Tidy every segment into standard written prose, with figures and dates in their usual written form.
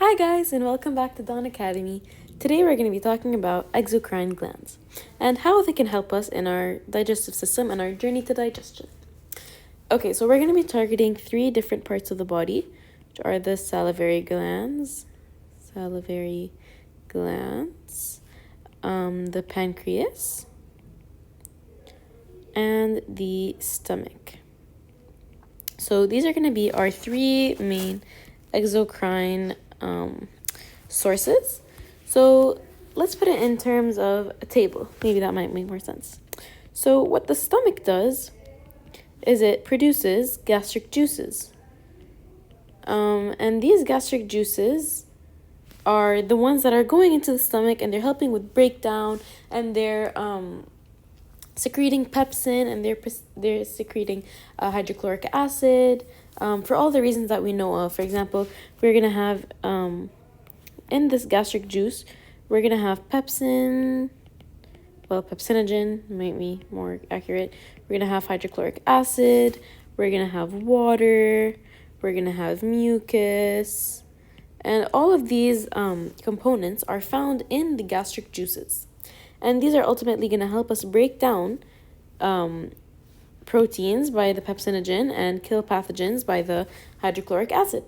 Hi guys and welcome back to Dawn Academy. Today we're going to be talking about exocrine glands and how they can help us in our digestive system and our journey to digestion. Okay, so we're going to be targeting 3 different parts of the body, which are the salivary glands, the pancreas, and the stomach. So these are going to be our 3 main exocrine sources. So let's put it in terms of a table. Maybe that might make more sense. So what the stomach does is it produces gastric juices. And these gastric juices are the ones that are going into the stomach, and they're helping with breakdown, and they're secreting pepsin, and they're secreting hydrochloric acid, for all the reasons that we know of. For example, we're going to have, in this gastric juice, we're going to have pepsinogen, might be more accurate. We're going to have hydrochloric acid, we're going to have water, we're going to have mucus, and all of these components are found in the gastric juices. And these are ultimately going to help us break down proteins by the pepsinogen and kill pathogens by the hydrochloric acid.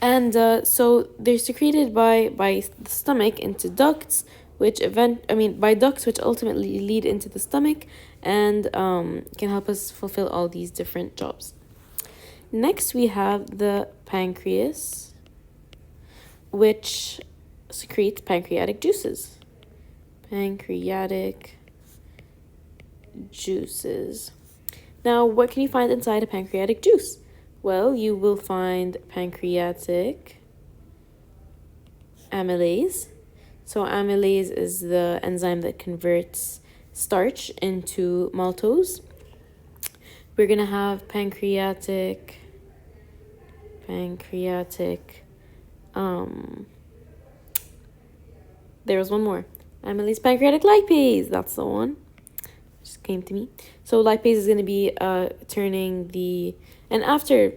And so they're secreted by the stomach into ducts, which ultimately lead into the stomach and can help us fulfill all these different jobs. Next, we have the pancreas, which secretes pancreatic juices. Now, what can you find inside a pancreatic juice? Well, you will find pancreatic amylase. So amylase is the enzyme that converts starch into maltose. We're going to have pancreatic, there was one more. Amylase pancreatic lipase, that's the one. Just came to me. So lipase is going to be turning the, and after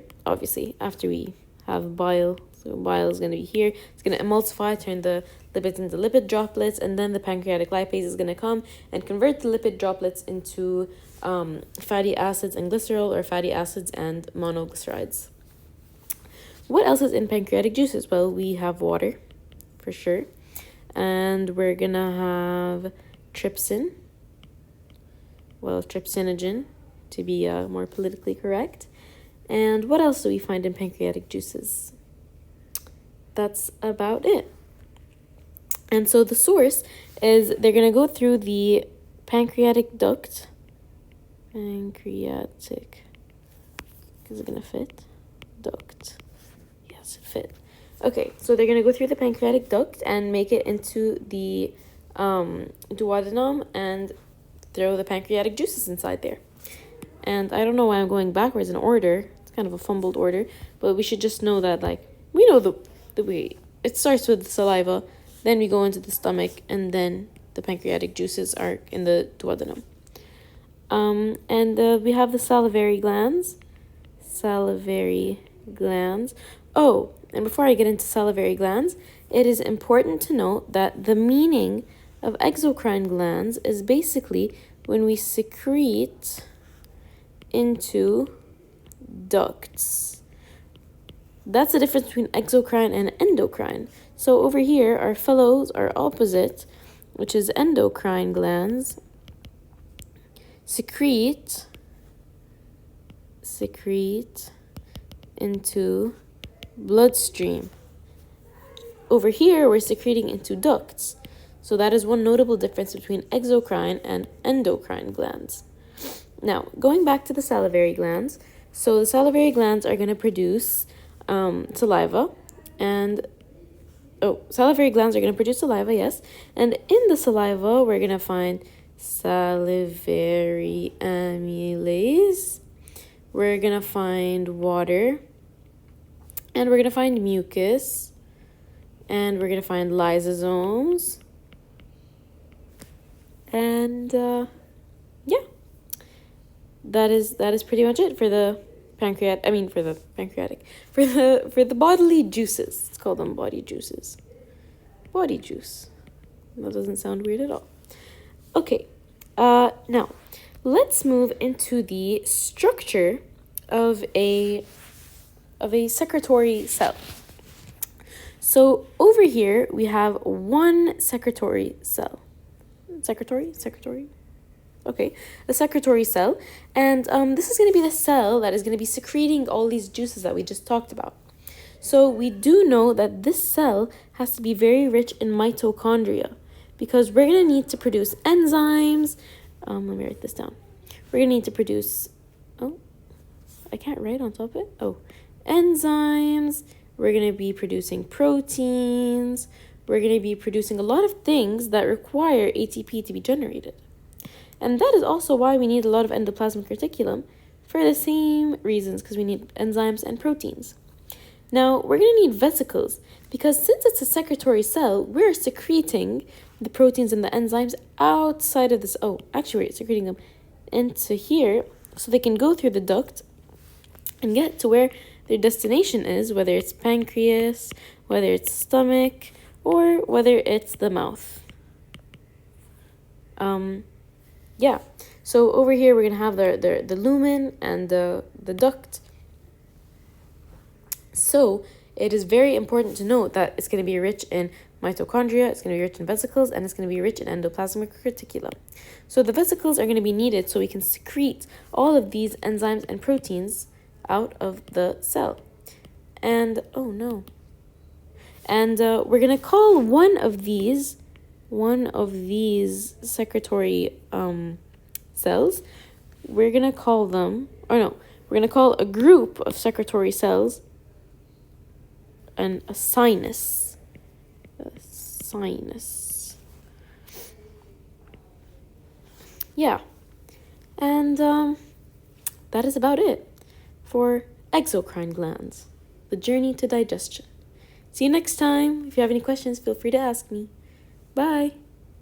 we have bile, so bile is going to be here. It's going to emulsify, turn the lipids into lipid droplets, and then the pancreatic lipase is going to come and convert the lipid droplets into fatty acids and glycerol, or fatty acids and monoglycerides. What else is in pancreatic juices? Well, we have water, for sure. And we're going to have trypsin. Well, trypsinogen, to be more politically correct. And what else do we find in pancreatic juices? That's about it. And so the source is they're going to go through the pancreatic duct. Pancreatic. Is it going to fit? Duct. Yes, it fit. Okay, so they're going to go through the pancreatic duct and make it into the duodenum and throw the pancreatic juices inside there. And I don't know why I'm going backwards in order. It's kind of a fumbled order, but we should just know that, we know the way. It starts with the saliva, then we go into the stomach, and then the pancreatic juices are in the duodenum. And we have the salivary glands. Oh, and before I get into salivary glands, it is important to note that the meaning of exocrine glands is basically when we secrete into ducts. That's the difference between exocrine and endocrine. So over here, our fellows are opposite, which is endocrine glands, secrete into bloodstream. Over here, we're secreting into ducts. So that is one notable difference between exocrine and endocrine glands. Now, going back to the salivary glands. So the salivary glands are going to produce saliva. Salivary glands are going to produce saliva, yes. And in the saliva, we're going to find salivary amylase. We're going to find water. And we're going to find mucus. And we're going to find lysosomes. And, yeah. That is pretty much it for the for the bodily juices. Let's call them body juices. Body juice. That doesn't sound weird at all. Okay, now let's move into the structure of a secretory cell. So over here we have one secretory cell. Secretory? Okay, the secretory cell. And this is going to be the cell that is going to be secreting all these juices that we just talked about. So we do know that this cell has to be very rich in mitochondria because we're going to need to produce enzymes. Let me write this down. We're going to need to produce, I can't write on top of it. Enzymes. We're going to be producing proteins. We're going to be producing a lot of things that require ATP to be generated. And that is also why we need a lot of endoplasmic reticulum for the same reasons, because we need enzymes and proteins. Now, we're going to need vesicles because since it's a secretory cell, we're secreting the proteins and the enzymes outside of this. Actually, we're secreting them into here so they can go through the duct and get to where their destination is, whether it's pancreas, whether it's stomach, or whether it's the mouth. So over here we're gonna have the lumen and the duct. So it is very important to note that it's gonna be rich in mitochondria, it's gonna be rich in vesicles, and it's gonna be rich in endoplasmic reticulum. So the vesicles are gonna be needed so we can secrete all of these enzymes and proteins out of the cell. And we're gonna call one of these secretory cells, we're gonna call a group of secretory cells a sinus. Yeah. And that is about it for exocrine glands, the journey to digestion. See you next time. If you have any questions, feel free to ask me. Bye.